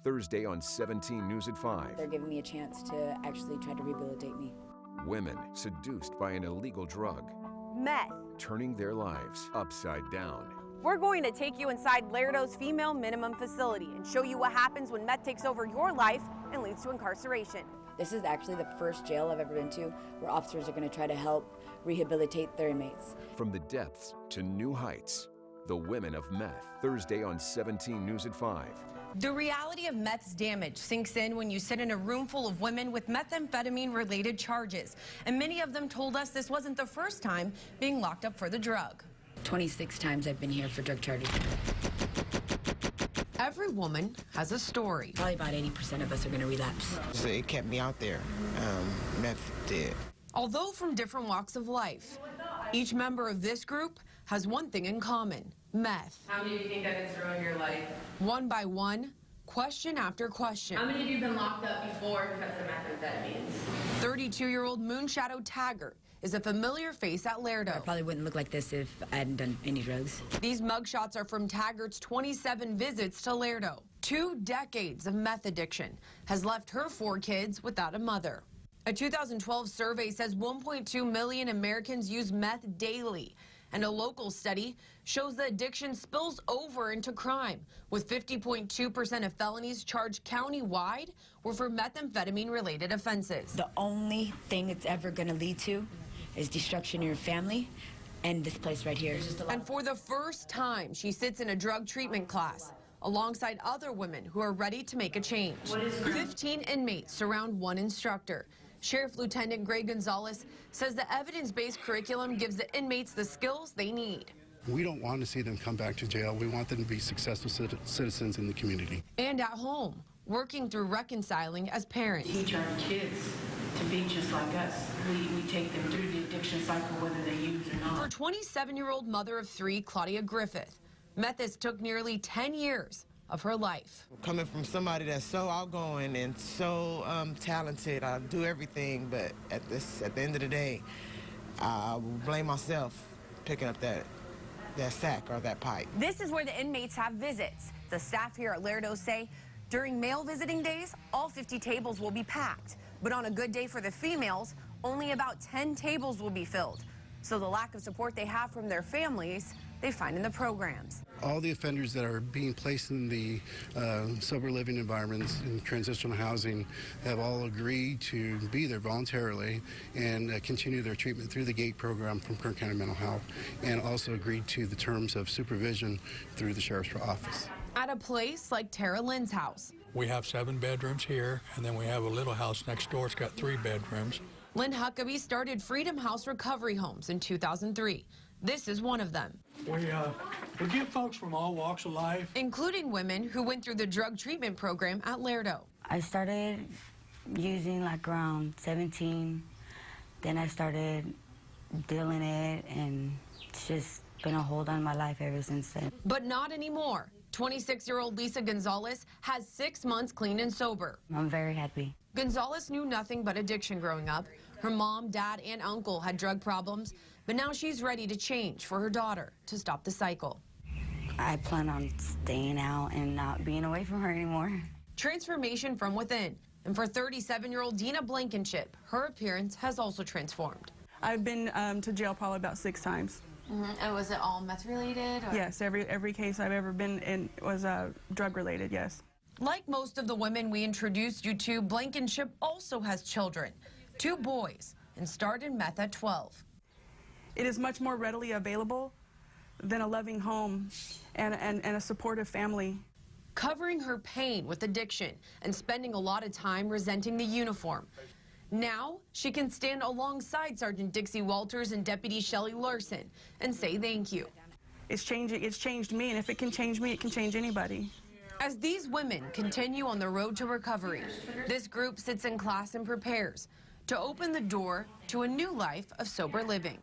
Thursday on 17 News at 5. They're giving me a chance to actually try to rehabilitate me. Women seduced by an illegal drug. Meth. Turning their lives upside down. We're going to take you inside Lerdo's female minimum facility and show you what happens when meth takes over your life and leads to incarceration. This is actually the first jail I've ever been to where officers are going to try to help rehabilitate their inmates. From the depths to new heights, the women of meth. Thursday on 17 News at 5. The reality of meth's damage sinks in when you sit in a room full of women with methamphetamine-related charges. And many of them told us this wasn't the first time being locked up for the drug. 26 times I've been here for drug charges. Every woman has a story. Probably about 80% of us are going to relapse. So it kept me out there. Meth did. Although from different walks of life, each member of this group has one thing in common: meth. How many do you think that has ruined your life? One by one, question after question. How many of you have been locked up before because of methamphetamines? 32-year-old Moonshadow Taggart is a familiar face at Lerdo. I probably wouldn't look like this if I hadn't done any drugs. These mugshots are from Taggart's 27 visits to Lerdo. 2 decades of meth addiction has left her 4 kids without a mother. A 2012 survey says 1.2 million Americans use meth daily. And a local study shows the addiction spills over into crime, with 50.2% of felonies charged countywide were for methamphetamine-related offenses. The only thing it's ever going to lead to is destruction in your family and this place right here. And for the first time, she sits in a drug treatment class alongside other women who are ready to make a change. 15 inmates surround one instructor. Sheriff Lieutenant Greg Gonzalez says the evidence-based curriculum gives the inmates the skills they need. We don't want to see them come back to jail. We want them to be successful citizens in the community. And at home, working through reconciling as parents. Teach our kids to be just like us. We take them through the addiction cycle, whether they use or not. For 27-year-old mother of 3, Claudia Griffith, meth has took nearly 10 years of her life. Coming from somebody that's so outgoing and so talented, I do everything, but at the end of the day, I will blame myself picking up that sack or that pipe. This is where the inmates have visits. The staff here at Lerdo say during male visiting days, all 50 tables will be packed. But on a good day for the females, only about 10 tables will be filled. So the lack of support they have from their families, they find in the programs. All the offenders that are being placed in the sober living environments and transitional housing have all agreed to be there voluntarily and continue their treatment through the GATE program from Kern County Mental Health, and also agreed to the terms of supervision through the Sheriff's Office. At a place like Tara Lynn's house. We have 7 bedrooms here, and then we have a little house next door. It's got 3 bedrooms. Lynn Huckabee started Freedom House Recovery Homes in 2003. This is one of them. We get folks from all walks of life, including women who went through the drug treatment program at Lerdo. I started using like around 17. Then I started dealing it, and it's just been a hold on my life ever since then. But not anymore. 26-year-old Lisa Gonzalez has 6 months clean and sober. I'm very happy. Gonzalez knew nothing but addiction growing up. Her mom, dad, and uncle had drug problems, but now she's ready to change for her daughter to stop the cycle. I plan on staying out and not being away from her anymore. Transformation from within. And for 37-year-old Dina Blankenship, her appearance has also transformed. I've been to jail probably about 6 times. And was it all meth related? Or? Yes, every case I've ever been in was drug related, yes. Like most of the women we introduced you to, Blankenship also has children, 2 boys, and started meth at 12. It is much more readily available than a loving home and a supportive family. Covering her pain with addiction and spending a lot of time resenting the uniform. Now, she can stand alongside Sergeant Dixie Walters and Deputy Shelley Larson and say thank you. It's changed me, and if it can change me, it can change anybody. As these women continue on the road to recovery, this group sits in class and prepares to open the door to a new life of sober living.